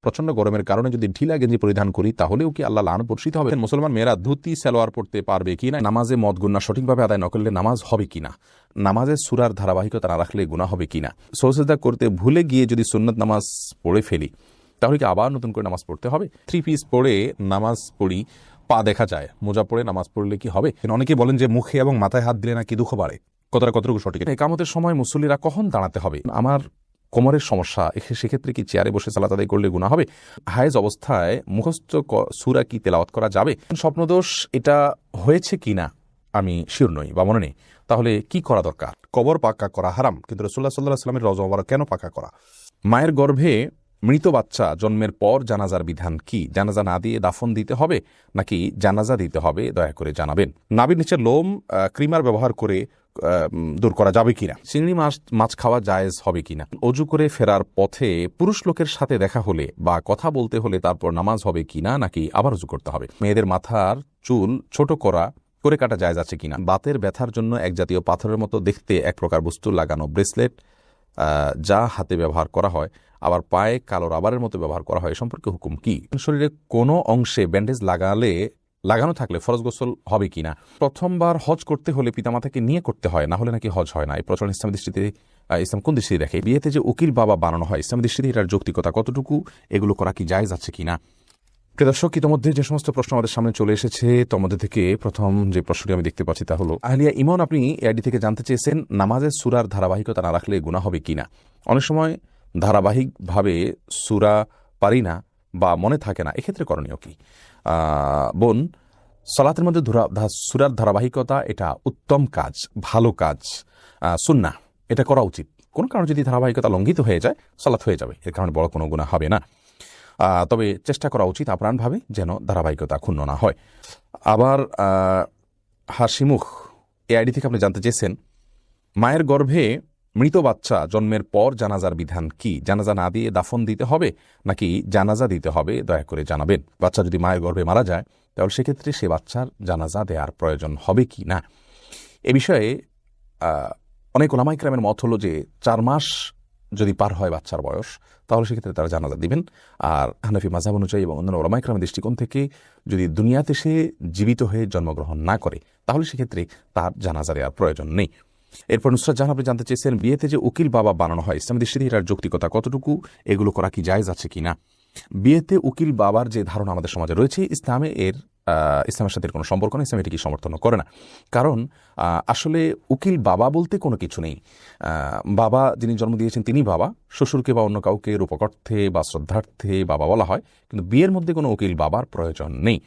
প্রচন্ড গরমের কারণে যদি ঢিলা গেঞ্জি পরিধান করি তাহলেও কি আল্লাহ লানত বর্ষিত হবে? মুসলমান মেয়েরা ধুতি সালোয়ার পড়তে পারবে কিনা, নামাজে মদ গুনাহ সঠিকভাবে আদায় না করলে নামাজ হবে কিনা, নামাজের সূরার ধারাবাহিকতা না রাখলে গুনাহ হবে কিনা, সজদা করতে ভুলে গিয়ে যদি সুন্নত নামাজ পড়ে ফেলি তাহলে কি আবার নতুন করে নামাজ পড়তে হবে? 3 পিস পরে নামাজ পড়ি, পা দেখা যায়, মোজা পড়ে নামাজ পড়লে কি হবে? অনেকে বলেন যে মুখে এবং মাথায় হাত দিলে নাকি দুঃখ বাড়ে, কতটুকু সঠিক? ইকামতের সময় মুসল্লিরা কখন দাঁড়াতে হবে? আমার কোমরের সমস্যা, সেক্ষেত্রে কি চেয়ারে বসে সালাত আদায় করলে গুনাহ হবে? হায়েজ অবস্থায় মুখস্থ সূরা কি তেলাওয়াত করা যাবে? স্বপ্নদোষ এটা হয়েছে কিনা আমি শিওর নই বা মনে নেই, তাহলে কি করা দরকার? কবর পাকা করা হারাম, কিন্তু রাসূলুল্লাহ সাল্লাল্লাহু আলাইহি ওয়াসাল্লামের রওজা মোবারক কেন পাকা করা? মায়ের গর্ভে মৃত বাচ্চা জন্মের পর জানাজার বিধান কি? জানাজা না দিয়ে দাফন দিতে হবে নাকি জানাজা দিতে হবে? দয়া করে জানাবেন। নাভির নিচের লোম ক্রিমার ব্যবহার করে দূর করা যাবে কিনা? চিংড়ি মাছ খাওয়া জায়েজ হবে কিনা? অজু করে ফেরার পথে পুরুষ লোকের সাথে দেখা হলে বা কথা বলতে হলে তারপর নামাজ হবে কিনা নাকি আবার অজু করতে হবে? মেয়েদের মাথার চুল ছোট করে কাটা জায়েজ আছে কিনা? বাতের ব্যথার জন্য এক জাতীয় পাথরের মতো দেখতে এক প্রকার বস্তু লাগানো ব্রেসলেট যা হাতে ব্যবহার করা হয় আবার পায়ে কালো রাবারের মতো ব্যবহার করা হয়, সম্পর্কে হুকুম কি? শরীরে কোনো অংশে ব্যান্ডেজ লাগানো থাকলে ফরজ গোসল হবে কিনা? প্রথমবার হজ করতে হলে পিতামাতাকে নিয়ে করতে হয়, না হলে নাকি হজ হয় না। এই প্রচলন ইসলাম দৃষ্টিতে ইসলাম কোন দৃষ্টিতে দেখে? বিয়েতে যে উকিল বাবা বানানো হয় ইসলাম দৃষ্টিতে এটার যৌক্তিকতা কতটুকু? এগুলো করা কি জায়েজ আছে কিনা? প্রিয় দর্শক, ইতিমধ্যে যে সমস্ত প্রশ্ন আমাদের সামনে চলে এসেছে তার মধ্যে থেকে প্রথম যে প্রশ্নটি আমি দেখতে পাচ্ছি তা হলো, আহলিয়া ইমন আপনি এআইডি থেকে জানতে চেয়েছেন নামাজের সূরার ধারাবাহিকতা না রাখলে গুনাহ হবে কিনা। অনেক সময় ধারাবাহিকভাবে সূরা পারি না বা মনে থাকে না, এক্ষেত্রে করণীয় কি? বোন, সালাতের মধ্যে সূরার ধারাবাহিকতা এটা উত্তম কাজ, ভালো কাজ, সুন্নাহ, এটা করা উচিত। কোনো কারণে যদি ধারাবাহিকতা লঙ্ঘিত হয়ে যায় সালাত হয়ে যাবে, এর কারণে বড় কোনো গুনাহ হবে না। তবে চেষ্টা করা উচিত আপ্রাণভাবে যেন ধারাবাহিকতা ক্ষুণ্ণ না হয়। আবার হাসিমুখ এআইডি থেকে আপনি জানতে চেয়েছেন মায়ের গর্ভে মৃত বাচ্চা জন্মের পর জানাজার বিধান কি? জানাজা না দিয়ে দাফন দিতে হবে নাকি জানাজা দিতে হবে? দয়া করে জানাবেন। বাচ্চা যদি মায়ের গর্ভে মারা যায় তাহলে সেক্ষেত্রে সে বাচ্চার জানাজা দেওয়ার প্রয়োজন হবে কি না, এ বিষয়ে অনেক ওলামা ইকরামের মত হলো যে 4 মাস যদি পার হয় বাচ্চার বয়স তাহলে সেক্ষেত্রে তারা জানাজা দিবেন। আর হানাফি মাযহাব অনুযায়ী এবং অন্যান্য ওলামা ইকরামের দৃষ্টিকোণ থেকে যদি দুনিয়াতে সে জীবিত হয়ে জন্মগ্রহণ না করে তাহলে সেক্ষেত্রে তার জানাজা দেওয়ার প্রয়োজন নেই। এরপর নুসরাত জাহান আপনি জানতে চেয়েছেন বিয়েতে যে উকিল বাবা বানানো হয় ইসলামের দৃষ্টিতে এটার যৌক্তিকতা কতটুকু? এগুলো করা কি জায়েজ আছে কিনা? বিয়েতে উকিল বাবার যে ধারণা আমাদের সমাজে রয়েছে ইসলামের সাথে কোনো সম্পর্ক নেই, ইসলাম এটিকে সমর্থন করে না। কারণ আসলে উকিল বাবা বলতে কোনো কিছু নেই। বাবা যিনি জন্ম দিয়েছেন তিনি বাবা, শ্বশুরকে বা অন্য কাউকে রূপকর্থে বা শ্রদ্ধার্থে বাবা বলা হয়, কিন্তু বিয়ের মধ্যে কোনো উকিল বাবার প্রয়োজন নেই।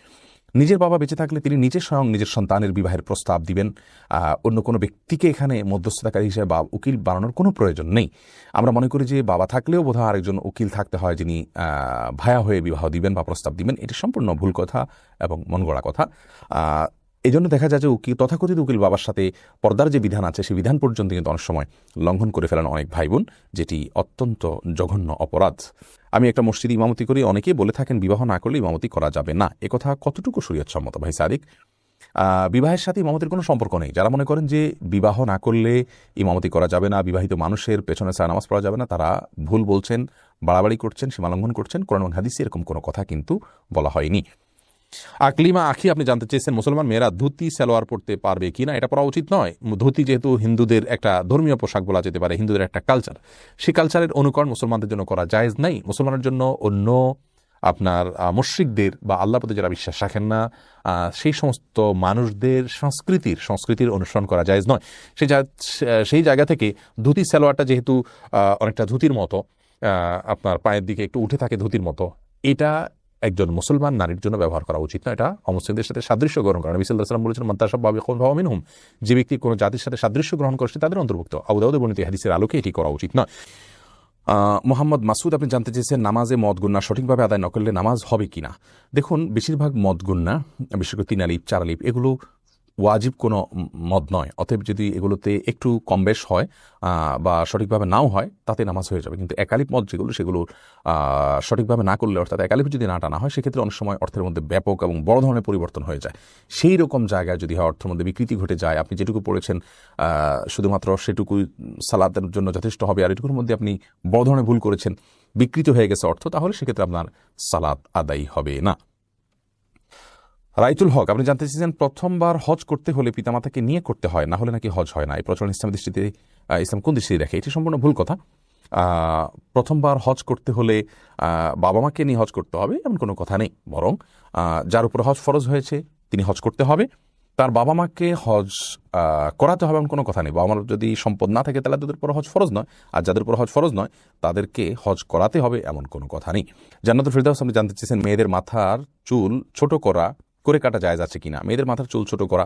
নিজের বাবা বেঁচে থাকলে তিনি নিজের স্বয়ং নিজের সন্তানের বিবাহের প্রস্তাব দিবেন, অন্য কোনো ব্যক্তিকে এখানে মধ্যস্থতাকারী হিসেবে বা উকিল বানানোর কোনো প্রয়োজন নেই। আমরা মনে করি যে বাবা থাকলেও বোধহয় আরেকজন উকিল থাকতে হয় যিনি ভায়া হয়ে বিবাহ দিবেন বা প্রস্তাব দিবেন। এটি সম্পূর্ণ ভুল কথা এবং মন গড়া কথা। এই জন্য দেখা যায় যে তথাকথিত উকিল বাবার সাথে পর্দার যে বিধান আছে সেই বিধান পর্যন্ত কিন্তু অনেক সময় লঙ্ঘন করে ফেলেন অনেক ভাই বোন, যেটি অত্যন্ত জঘন্য অপরাধ। আমি একটা মসজিদে ইমামতি করি, অনেকেই বলে থাকেন বিবাহ না করলে ইমামতি করা যাবে না। একথা কতটুকু শরীয়তসম্মত ভাই সাদিক? বিবাহের সাথে ইমামতির কোনো সম্পর্ক নেই। যারা মনে করেন যে বিবাহ না করলে ইমামতি করা যাবে না, বিবাহিত মানুষের পেছনে ছায়া নামাজ পড়া যাবে না, তারা ভুল বলছেন, বাড়াবাড়ি করছেন, সীমালঙ্ঘন করছেন। কোরআন এবং হাদিসে এরকম কোনো কথা কিন্তু বলা হয়নি। আকলিমা আখি আপনি জানতে চেয়েছেন মুসলমান মেয়েরা ধুতি সালোয়ার পড়তে পারবে কিনা? এটা পরা উচিত নয়। ধুতি যেহেতু হিন্দুদের একটা ধর্মীয় পোশাক বলা যেতে পারে, হিন্দুদের একটা কালচার, সেই কালচারের অনুকরণ মুসলমানদের জন্য করা জায়েজ নাই। মুসলমানের জন্য অন্য আপনার মুশরিকদের বা আল্লাহর প্রতি যারা বিশ্বাস রাখেন না সেই সমস্ত মানুষদের সংস্কৃতির অনুসরণ করা জায়েজ নয়। সেই জায়গা থেকে ধুতি সালোয়ারটা যেহেতু অনেকটা ধুতির মতো, আপনার পায়ের দিকে একটু উঠে থাকে ধুতির মতো, এটা একজন মুসলমান নারীর জন্য ব্যবহার করা উচিত না। এটা অমুসলিমদের সাথে সাদৃশ্য গ্রহণ করা। নবী সাল্লাল্লাহু আলাইহি ওয়াসাল্লাম বলেছেন মান তাশাব্বাহা বিকওমিন মিনহুম, যে ব্যক্তি কোনো জাতির সাথে সাদৃশ্য গ্রহণ করছে তাদের অন্তর্ভুক্ত। আবু দাউদে বর্ণিত হাদিসের আলোকে এটি করা উচিত নয়। মোহাম্মদ মাসুদ আপনি জানতে চেয়েছেন নামাজে মদ গুন্না সঠিকভাবে আদায় না করলে নামাজ হবে কিনা। দেখুন, বেশিরভাগ মদ গুন্না, বিশেষ করে 3 আলিফ 4 আলিফ, এগুলো ওয়াজিব কোনো মত নয়। অতএব যদি এগুলোতে একটু কম বেশ হয় বা সঠিকভাবে নাও হয় তাতে নামাজ হয়ে যাবে। কিন্তু একালিপ মত যেগুলো সঠিকভাবে না করলে, অর্থাৎ একালিপ যদি না টানা হয়, সেক্ষেত্রে অনেক সময় অর্থের মধ্যে ব্যাপক এবং বড় ধরনের পরিবর্তন হয়ে যায়। সেই রকম জায়গায় যদি হয় অর্থের মধ্যে বিকৃতি ঘটে যায়, আপনি যেটুকু পড়েছেন শুধুমাত্র সেটুকুই সালাতের জন্য যথেষ্ট হবে, আর এটুকুর মধ্যে আপনি বড় ধরনের ভুল করেছেন, বিকৃত হয়ে গেছে অর্থ, তাহলে সেক্ষেত্রে আপনার সালাত আদায়ী হবে না। রাইতুল হক, আপনি জানতে চেয়েছেন প্রথমবার হজ করতে হলে পিতামাতাকে নিয়ে করতে হয়, না হলে নাকি হজ হয় না। এই প্রচলন ইসলামের দৃষ্টিতে ইসলাম কোন দৃষ্টিতে দেখে? এটি সম্পূর্ণ ভুল কথা। প্রথমবার হজ করতে হলে বাবা মাকে নিয়ে হজ করতে হবে এমন কোনো কথা নেই। বরং যার উপর হজ ফরজ হয়েছে তিনি হজ করতে হবে, তার বাবা মাকে হজ করাতে হবে এমন কোনো কথা নেই। বাবা মার যদি সম্পদ না থাকে তাহলে তাদের উপর হজ ফরজ নয়, আর যাদের উপর হজ ফরজ নয় তাদেরকে হজ করাতে হবে এমন কোনো কথা নেই। জান্নাতুল ফেরদাউস আপনি জানতে চেয়েছেন মেয়েদের মাথার চুল ছোট করে কাটা জায়েজ আছে কিনা। মেয়েদের মাথার চুল ছোট করা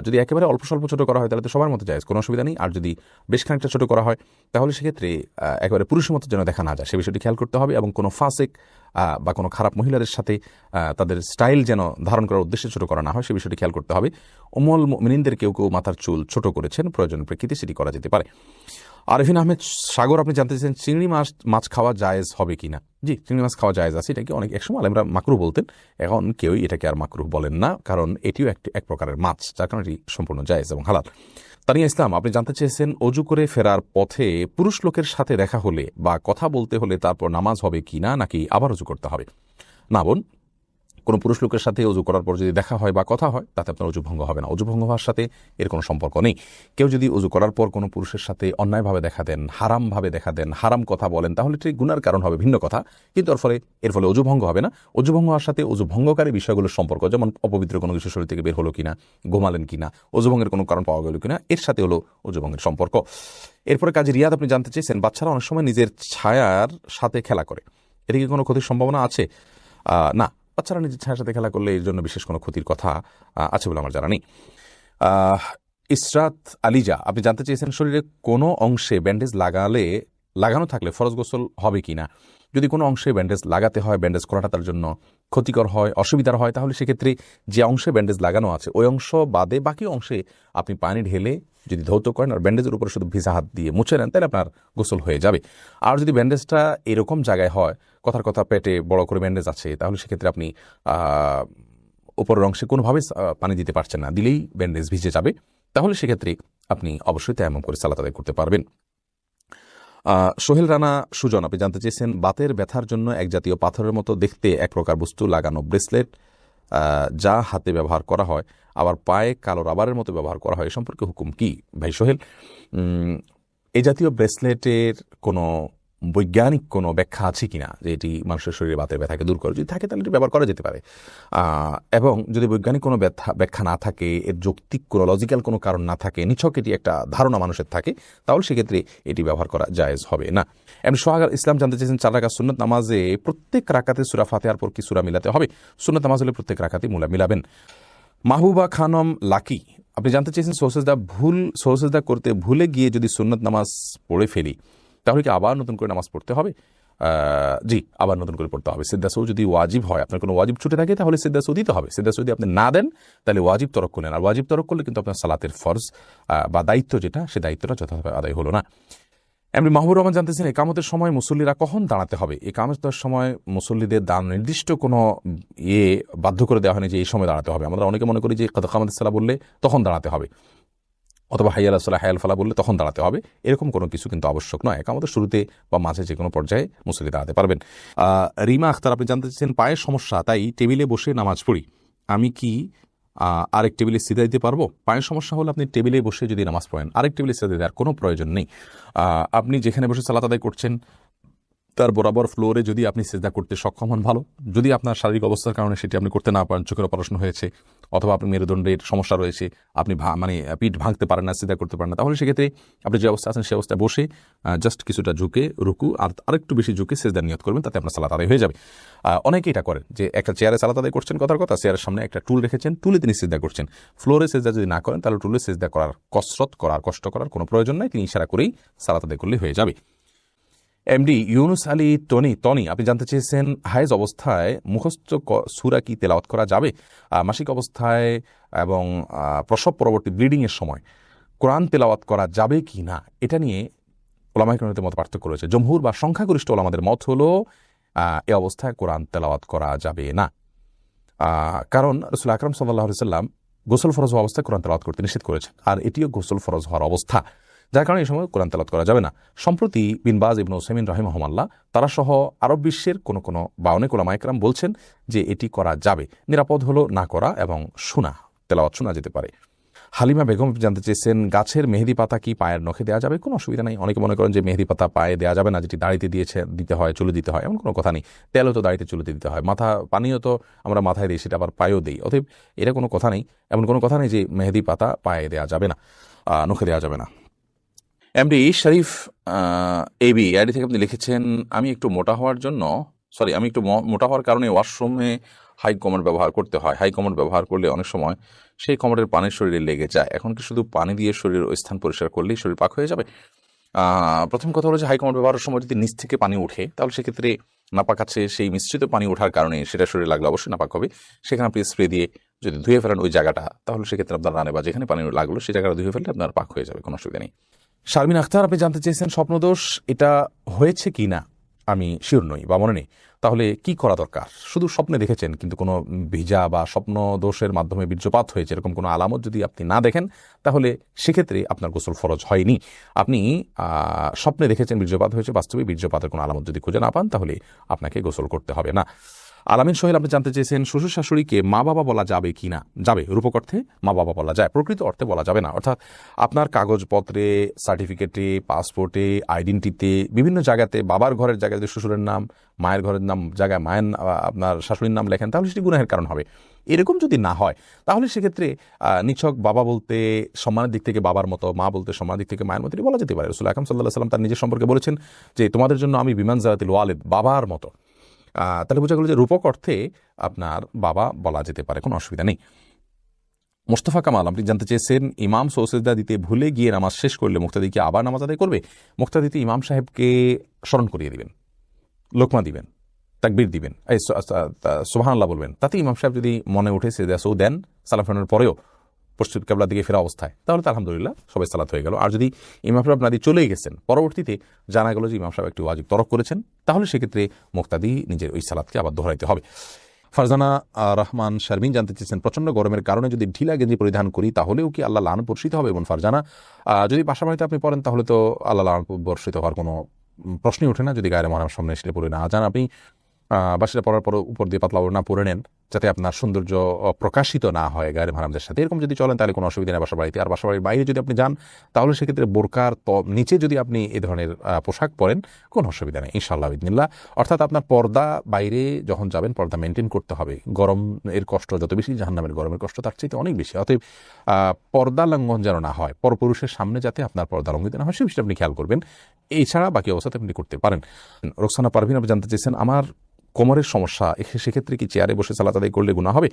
যদি একেবারে অল্প স্বল্প ছোট করা হয় তাহলে তো সবার মতো জায়েজ, কোনো অসুবিধা নেই। আর যদি বেশ খানিকটা ছোট করা হয় তাহলে সেক্ষেত্রে একেবারে পুরুষের মতো যেন দেখা না যায় সে বিষয়টি খেয়াল করতে হবে, এবং কোনো ফাসেক বা কোনো খারাপ মহিলাদের সাথে তাদের স্টাইল যেন ধারণ করার উদ্দেশ্যে ছোট করা না হয় সে বিষয়টি খেয়াল করতে হবে। উম্মুল মুমিনিনদের কেউ মাথার চুল ছোট করেছেন, প্রয়োজনের প্রেক্ষিতে সেটি করা যেতে পারে। আরিফিন আহমেদ সাগর আপনি জানতে চেয়েছেন চিংড়ি মাছ খাওয়া জায়েজ হবে কিনা। জি, চিংড়ি মাছ খাওয়া জায়েজ আছে। এটাকে অনেক একসময় আলেমরা মাকরুহ বলতেন, এখন কেউই এটাকে আর মাকরুহ বলেন না, কারণ এটিও এক প্রকারের মাছ, যার কারণে এটি সম্পূর্ণ জায়েজ এবং হালাল। তানিয়া ইসলাম আপনি জানতে চেয়েছেন অজু করে ফেরার পথে পুরুষ লোকের সাথে দেখা হলে বা কথা বলতে হলে তারপর নামাজ হবে কিনা, নাকি আবার অজু করতে হবে? না বোন, কোনো পুরুষ লোকের সাথে অজু করার পর যদি দেখা হয় বা কথা হয় তাতে আপনার অজু ভঙ্গ হবে না। অজু ভঙ্গ হওয়ার সাথে এর কোনো সম্পর্ক নেই। কেউ যদি অজু করার পর কোনো পুরুষের সাথে অন্যায়ভাবে দেখা দেন, হারামভাবে দেখা দেন, হারাম কথা বলেন, তাহলে ঠিক গুনার কারণ হবে, ভিন্ন কথা। কিন্তু এর ফলে অজু ভঙ্গ হবে না। অজু ভঙ্গ হওয়ার সাথে অজু ভঙ্গকারী বিষয়গুলোর সম্পর্ক, যেমন অপবিত্র কোনো কিছু শরীর থেকে বের হলো কিনা, ঘুমালেন কিনা, অজু ভঙ্গের কোনো কারণ পাওয়া গেল কিনা, এর সাথে হলো অজু ভঙ্গের সম্পর্ক। এরপরে কাজী রিয়াদ আপনি জানতে চেয়েছেন বাচ্চারা অনেক সময় নিজের ছায়ার সাথে খেলা করে, এর কি কোনো ক্ষতির সম্ভাবনা আছে? না, বাচ্চারা নিজের ছায়ার সাথে খেলা করলে এর জন্য বিশেষ কোনো ক্ষতির কথা আছে বলে আমার জানা নেই। ইসরাত আলিজা আপনি জানতে চেয়েছেন শরীরে কোনো অংশে ব্যান্ডেজ লাগানো থাকলে ফরজ গোসল হবে কিনা। যদি কোনো অংশে ব্যান্ডেজ লাগাতে হয়, ব্যান্ডেজ করাটা তার জন্য ক্ষতিকর হয়, অসুবিধার হয়, তাহলে সেক্ষেত্রে যে অংশে ব্যান্ডেজ লাগানো আছে ওই অংশ বাদে বাকি অংশে আপনি পানি ঢেলে যদি ধৌত করেন আর ব্যান্ডেজের উপরে শুধু ভিজা হাত দিয়ে মুছে নেন তাহলে আপনার গোসল হয়ে যাবে। আর যদি ব্যান্ডেজটা এরকম জায়গায় হয়, কথার কথা পেটে বড় করে ব্যান্ডেজ আছে, তাহলে সেক্ষেত্রে আপনি উপরের অংশে কোনোভাবে পানি দিতে পারছেন না, দিলেই ব্যান্ডেজ ভিজে যাবে, তাহলে সেক্ষেত্রে আপনি অবশ্যই তায়াম্মুম করে সালাত আদায় করতে পারবেন। সোহেল রানা সুজন আপনি জানতে চেয়েছেন বাতের ব্যথার জন্য এক জাতীয় পাথরের মতো দেখতে এক প্রকার বস্তু লাগানো ব্রেসলেট যা হাতে ব্যবহার করা হয় আবার পায়ে কালো রাবারের মতো ব্যবহার করা হয়, এ সম্পর্কে হুকুম কি? ভাই সোহেল, এই জাতীয় ব্রেসলেটের কোনো বৈজ্ঞানিক কোনো ব্যাখ্যা আছে কিনা যে এটি মানুষের শরীরে বাতের ব্যথাকে দূর করে? যদি থাকে তাহলে এটি ব্যবহার করা যেতে পারে, এবং যদি বৈজ্ঞানিক কোনো ব্যাখ্যা না থাকে, এর যৌক্তিক কোনো লজিক্যাল কোনো কারণ না থাকে, নিছক এটি একটা ধারণা মানুষের থাকে, তাহলে সেক্ষেত্রে এটি ব্যবহার করা জায়েজ হবে না। এমনি সোহাগ ইসলাম জানতে চেয়েছেন 4 রাকাত সুন্নত নামাজে প্রত্যেক রাকাতে সূরা ফাতিহার পর কি সূরা মিলাতে হবে? সুন্নত নামাজ হলে প্রত্যেক রাকাতে মিলাবেন। মাহবুবা খানম লাকি আপনি জানতে চেয়েছেন সহসেজদা করতে ভুলে গিয়ে যদি সুন্নত নামাজ পড়ে ফেলি তাহলে কি আবার নতুন করে নামাজ পড়তে হবে? জি, আবার নতুন করে পড়তে হবে। সিদ্দা সৌ যদি ওয়াজিব হয়, আপনার কোনো ওয়াজিব ছুটে থাকে তাহলে সিদ্দা সৌ দিতে হবে। সিদ্দা সৌ যদি আপনি না দেন তাহলে ওয়াজিব তরক করলেন, আর ওয়াজিব তরক করলে কিন্তু আপনার সালাতের ফরজ বা দায়িত্ব যেটা সে দায়িত্বটা যথাযথভাবে আদায় হলো না। এমনি মাহবুব রহমান জানতেছেন একামতের সময় মুসল্লিরা কখন দাঁড়াতে হবে? একামতের সময় মুসল্লিদের নির্দিষ্ট কোনো বাধ্য করে দেওয়া হয়নি যে এই সময় দাঁড়াতে হবে। আমরা অনেকে মনে করি যে কামাতের সালাহ বললে তখন দাঁড়াতে হবে, অথবা হাইয়াল সালাহ হায়াল ফালা বললে তখন দাঁড়াতে হবে, এরকম কোনো কিছু কিন্তু আবশ্যক নয়। একামতের শুরুতে বা মাঝে যে কোনো পর্যায়ে মুসল্লি দাঁড়াতে পারবেন। রিমা আখতার আপনি জানতে চাচ্ছেন পায়ের সমস্যা, তাই টেবিলে বসে নামাজ পড়ি, আমি কি আরেক টেবিলে সিজদা দিতে পারবো? পায়ের সমস্যা হলে আপনি টেবিলে বসে যদি নামাজ পড়েন আরেক টেবিলে সিজদা দেওয়ার কোনো প্রয়োজন নেই। আপনি যেখানে বসে সালাত আদায় করছেন তার বরাবর ফ্লোরে যদি আপনি সিজদা করতে সক্ষম হন ভালো, যদি আপনার শারীরিক অবস্থার কারণে সেটি আপনি করতে না পারেন, চোখের অপারেশন হয়েছে অথবা আপনি মেরুদণ্ডের সমস্যা রয়েছে, আপনি পিঠ ভাঙতে পারেন না, সিজদা করতে পারেন না, তাহলে সেক্ষেত্রে আপনি যে অবস্থা আছেন সে অবস্থায় বসে জাস্ট কিছুটা ঝুঁকে রুকু আর আরেকটু বেশি ঝুঁকে সিজদার নিয়ত করবেন, তাতে আপনার সালাত আদায় হয়ে যাবে। অনেকে এটা করেন যে একটা চেয়ারে সালাত আদায় করছেন, কথার কথা চেয়ারের সামনে একটা টুল রেখেছেন, টুলে তিনি সিজদা করছেন। ফ্লোরে সিজদা যদি না করেন তাহলে টুলে সিজদা করার কষ্ট করার কোনো প্রয়োজন নাই, তিনি ইশারা করেই সালাত আদায় করলে হয়ে যাবে। এমডি ইউনুস আলী টনি আপনি জানতে চেয়েছেন হায়েজ অবস্থায় মুখস্থ সূরা কি তেলাওয়াত করা যাবে? মাসিক অবস্থায় এবং প্রসব পরবর্তী ব্লিডিংয়ের সময় কোরআন তেলাওয়াত করা যাবে কি না, এটা নিয়ে ওলামায়ে কেরামের মত পার্থক্য রয়েছে। জমহুর বা সংখ্যাগরিষ্ঠ ওলামাদের মত হলো এ অবস্থায় কোরআন তেলাওয়াত করা যাবে না। কারণ রাসূল আকরাম সাল্লাল্লাহু আলাইহি সাল্লাম গোসল ফরজ হওয়া অবস্থায় কোরআন তেলাওয়াত করতে নিষেধ করেছেন, আর এটিও গোসল ফরজ হওয়ার অবস্থা, যার কারণে এই সময় কোরআন তেলাওয়াত করা যাবে না। সম্প্রতি বিন বাজ ইবনে উসাইমিন রাহিমাহুল্লাহ তারা সহ আরব বিশ্বের কোনো বা অনেক ওলামায়ে কেরাম বলছেন যে এটি করা যাবে। নিরাপদ হলো না করা এবং শোনা, তেলাওয়াত শোনা যেতে পারে। হালিমা বেগম জানতে চেয়েছেন গাছের মেহেদি পাতা কি পায়ের নখে দেওয়া যাবে? কোনো অসুবিধা নেই। অনেকে মনে করেন যে মেহেদি পাতা পায়ে দেওয়া যাবে না, যেটি দাড়িতে দিতে হয়, চুলে দিতে হয়, এমন কোনো কথা নেই। তেলও তো দাড়িতে চুলে দিতে হয়, পানিও তো আমরা মাথায় দিই, সেটা আবার পায়েও দিই। অতএব এটা কোনো কথা নেই, এমন কোনো কথা নেই যে মেহেদি পাতা পায়ে দেওয়া যাবে না, নখে দেওয়া যাবে না। এমডি শরীফ এবি আইডি থেকে আপনি লিখেছেন আমি একটু মোটা হওয়ার কারণে ওয়াশরুমে হাই কমোড ব্যবহার করতে হয়। হাই কমোড ব্যবহার করলে অনেক সময় সেই কমোডের পানি শরীরে লেগে যায়। এখন কি শুধু পানি দিয়ে শরীরের ওই স্থান পরিষ্কার করলেই শরীর পাক হয়ে যাবে? প্রথম কথা হলো যে হাই কমোড ব্যবহারের সময় যদি নিচ থেকে পানি ওঠে তাহলে সেক্ষেত্রে নাপাক আছে, সেই মিশ্রিত পানি ওঠার কারণে সেটা শরীরে লাগলে অবশ্যই নাপাক হবে। সেখানে আপনি স্প্রে দিয়ে যদি ধুয়ে ফেলেন ওই জায়গাটা, তাহলে সেক্ষেত্রে আপনার রানে বা যেখানে পানি লাগলো সেই জায়গাটা ধুয়ে ফেললে আপনার পাক হয়ে যাবে, কোনো অসুবিধা নেই। শারমিন আখতার আপনি জানতে চেয়েছেন স্বপ্নদোষ এটা হয়েছে কি না আমি শিওর নই বা মনে নেই, তাহলে কি করা দরকার? শুধু স্বপ্নে দেখেছেন কিন্তু কোনো ভিজা বা স্বপ্ন দোষের মাধ্যমে বীর্যপাত হয়েছে এরকম কোনো আলামত যদি আপনি না দেখেন, তাহলে সেক্ষেত্রে আপনার গোসল ফরজ হয়নি। আপনি স্বপ্নে দেখেছেন বীর্যপাত হয়েছে, বাস্তবে বীর্যপাতের কোনো আলামত যদি খুঁজে না পান তাহলে আপনাকে গোসল করতে হবে না। আলামিন সোহেল আপনি জানতে চেয়েছেন শ্বশুর শাশুড়িকে মা বাবা বলা যাবে কি না? যাবে, রূপক অর্থে মা বাবা বলা যায়, প্রকৃত অর্থে বলা যাবে না। অর্থাৎ আপনার কাগজপত্রে, সার্টিফিকেটে, পাসপোর্টে, আইডেন্টিতে, বিভিন্ন জায়গাতে বাবার ঘরের জায়গায় যদি শ্বশুরের নাম, মায়ের ঘরের নাম জায়গায় আপনার শাশুড়ির নাম লেখেন তাহলে সেটি গুনাহের কারণ হবে। এরকম যদি না হয় তাহলে সেক্ষেত্রে নিছক বাবা বলতে সম্মানের দিক থেকে বাবার মতো, মা বলতে সম্মানের দিক থেকে মায়ের মতো বলা যেতে পারে। রাসূল আকরাম সাল্লাল্লাহু আলাইহি ওয়াসাল্লাম তার নিজের সম্পর্কে বলেছেন যে তোমাদের জন্য আমি বিমানজারাতিল ওয়ালিদ, বাবার মতো। তাহলে বোঝা গেল যে রূপক অর্থে আপনার বাবা বলা যেতে পারে, কোনো অসুবিধা নেই। মোস্তফা কামাল আপনি জানতে চেয়েছেন ইমাম সৌসেজদা দিতে ভুলে গিয়ে নামাজ শেষ করলে মুক্তাদিকে আবার নামাজ আদায় করবে? মুক্তাদিতে ইমাম সাহেবকে স্মরণ করিয়ে দিবেন, লোকমা দিবেন, তাকবীর দিবেন, সুবহানাল্লাহ বলবেন। তাতে ইমাম সাহেব যদি মনে উঠে সেজদা সৌ দেন সালাম ফেরানোর পরেও পশ্চিম কিবলার দিকে ফেরা অবস্থায়, তাহলে তো আলহামদুলিল্লাহ সবাই সালাত হয়ে গেল। আর যদি ইমাম সাহেব আপনাদের চলেই গেছেন, পরবর্তীতে জানা গেল যে ইমাম সাহেব একটু ওয়াজিব তরক করেছেন, তাহলে সেক্ষেত্রে মুক্তাদি নিজের ওই সালাতকে আবার দোহরাইতে হবে। ফারজানা রহমান শারমিন জানতে চেয়েছেন প্রচণ্ড গরমের কারণে যদি ঢিলা গেঞ্জি পরিধান করি তাহলেও কি আল্লাহ লানত বর্ষিত হবে? এবং ফারজানা যদি পাশাপাশিতে আপনি পড়েন তাহলে তো আল্লাহ লানত বর্ষিত হওয়ার কোনো প্রশ্নই ওঠে না, যদি গায়ের মহারাম সামনে সেটা পড়ে না যান আপনি, বা সেটা পড়ার পর উপর দিয়ে পাতলা ওড়না পরে নেন যাতে আপনার সৌন্দর্য প্রকাশিত না হয় গায়ের মারামদের সাথে, এরকম যদি চলেন তাহলে কোনো অসুবিধা নেই বাসা বাড়িতে। আর বাসা বাড়ির বাইরে যদি আপনি যান তাহলে সেক্ষেত্রে বোরকার নিচে যদি আপনি এ ধরনের পোশাক পরেন কোনো অসুবিধা নেই ইনশাআল্লাহ বিদিনিল্লাহ। অর্থাৎ আপনার পর্দা, বাইরে যখন যাবেন পর্দা মেনটেন করতে হবে। গরম এর কষ্ট যত বেশি, জাহান্নামের গরমের কষ্ট তার চাইতে অনেক বেশি। অতএব পর্দা লঙ্ঘন যেন না হয়, পরপুরুষের সামনে যাতে আপনার পর্দা লঙ্ঘিত না হয় সে বিষয়টা আপনি খেয়াল করবেন। এছাড়া বাকি অবস্থাতে আপনি করতে পারেন। রোকসানা পারভিন আপনি জানতে চেয়েছেন আমার কোমরের সমস্যা, সেক্ষেত্রে কি চেয়ারে বসে সালাত আদায় করলে গুনাহ হবে?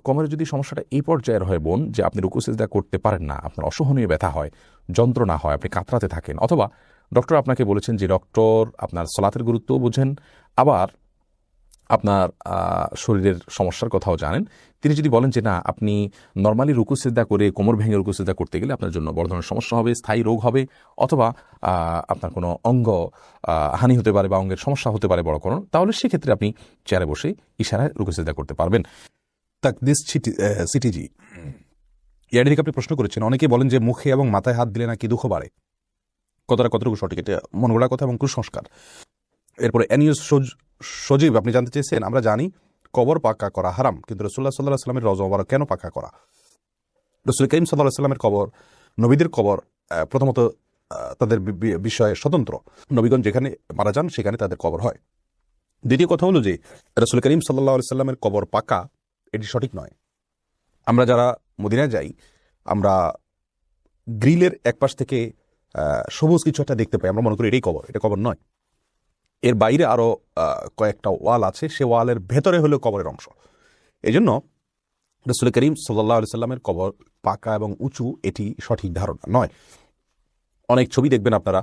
কোমরের যদি সমস্যাটা এই পর্যায়ের হয় বোন যে আপনি রুকু সিজদা করতে পারেন না, আপনার অসহনীয় ব্যথা হয়, যন্ত্রণা হয়, আপনি কাতরাতে থাকেন, অথবা ডক্টর আপনাকে বলেছেন যে ডক্টর আপনার সালাতের গুরুত্বও বোঝেন, আবার আপনার শরীরের সমস্যার কথাও জানেন, তিনি যদি বলেন যে না আপনি নর্মালি রুকু সিজদা করে কোমর ভেঙে রুকু সিজদা করতে গেলে আপনার জন্য বড় ধরনের সমস্যা হবে, স্থায়ী রোগ হবে, অথবা আপনার কোনো অঙ্গ হানি হতে পারে বা অঙ্গের সমস্যা হতে পারে বড় কোনো, তাহলে সেক্ষেত্রে আপনি চেয়ারে বসে ইশারায় রুকু সিজদা করতে পারবেন। তাকদিস সিটিজি ইয়ার দিকে আপনি প্রশ্ন করেছেন অনেকে বলেন যে মুখে এবং মাথায় হাত দিলে নাকি দুঃখ বাড়ে, কতটুকু সঠিক? এটা মন গড়া কথা এবং কুসংস্কার। এরপরে এনিউস সজীব আপনি জানতে চেয়েছেন আমরা জানি কবর পাকা করা হারাম, কিন্তু রাসূলুল্লাহ সাল্লাল্লাহু আলাইহি ওয়াসাল্লামের রওজা মুবারক কেন পাকা করা? রাসূল করিম সাল্লাল্লাহু আলাইহি ওয়াসাল্লামের কবর, নবীদের কবর প্রথমত তাদের বিষয়ে স্বতন্ত্র, নবীগণ যেখানে মারা যান সেখানে তাদের কবর হয়। দ্বিতীয় কথা হলো যে রাসূল করিম সাল্লাল্লাহু আলাইহি ওয়াসাল্লামের কবর পাকা এটি সঠিক নয়। আমরা যারা মদিনায় যাই আমরা গ্রিলের একপাশ থেকে সবুজ কিছু একটা দেখতে পাই, আমরা মনে করি এটাই কবর, এটা কবর নয়। এর বাইরে আরও কয়েকটা ওয়াল আছে, সে ওয়ালের ভেতরে হলো কবরের অংশ। এই জন্য রাসূল করিম সাল্লাল্লাহু আলাইহি ওয়াসাল্লামের কবর পাকা এবং উঁচু এটি সঠিক ধারণা নয়। অনেক ছবি দেখবেন আপনারা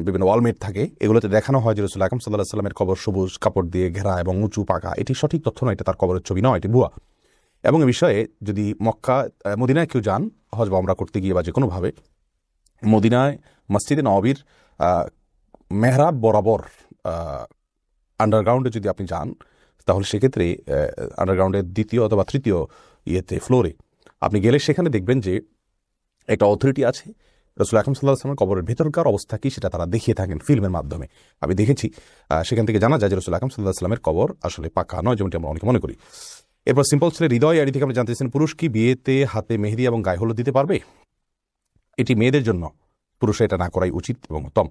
বিভিন্ন ওয়ালমেট থাকে, এগুলোতে দেখানো হয় যে রাসূল আকরাম সাল্লাল্লাহু আলাইহি সাল্লামের কবর সবুজ কাপড় দিয়ে ঘেরা এবং উঁচু পাকা। এটি সঠিক তথ্য নয়, এটা তার কবরের ছবি নয়, এটি ভুয়া। এবং এ বিষয়ে যদি মদিনায় কেউ যান হজ বা ওমরা করতে গিয়ে বা যে কোনোভাবে, মদিনায় মসজিদে নববীর মেহরাব বরাবর আন্ডারগ্রাউন্ডে যদি আপনি যান, তাহলে সেক্ষেত্রে আন্ডারগ্রাউন্ডের দ্বিতীয় অথবা তৃতীয় ফ্লোরে আপনি গেলে সেখানে দেখবেন যে একটা অথরিটি আছে, রাসূল আকরাম সাল্লাল্লাহু আলাইহি ওয়াসাল্লামের কবরের ভেতরকার অবস্থা কি সেটা তারা দেখিয়ে থাকেন ফিল্মের মাধ্যমে। আমি দেখেছি, সেখান থেকে জানা যায় যে রাসূল আকরাম সাল্লাল্লাহু আলাইহি ওয়াসাল্লামের কবর আসলে পাকা নয়, যেমনটি আমরা অনেকে মনে করি। এরপর সিম্পল ছেলে হৃদয় আইডি থেকে আপনি জানতেছেন, পুরুষ কি বিয়েতে হাতে মেহেদি এবং গায়ে হলুদ দিতে পারবে? এটি মেয়েদের জন্য, পুরুষরা এটা না করাই উচিত এবং উত্তম।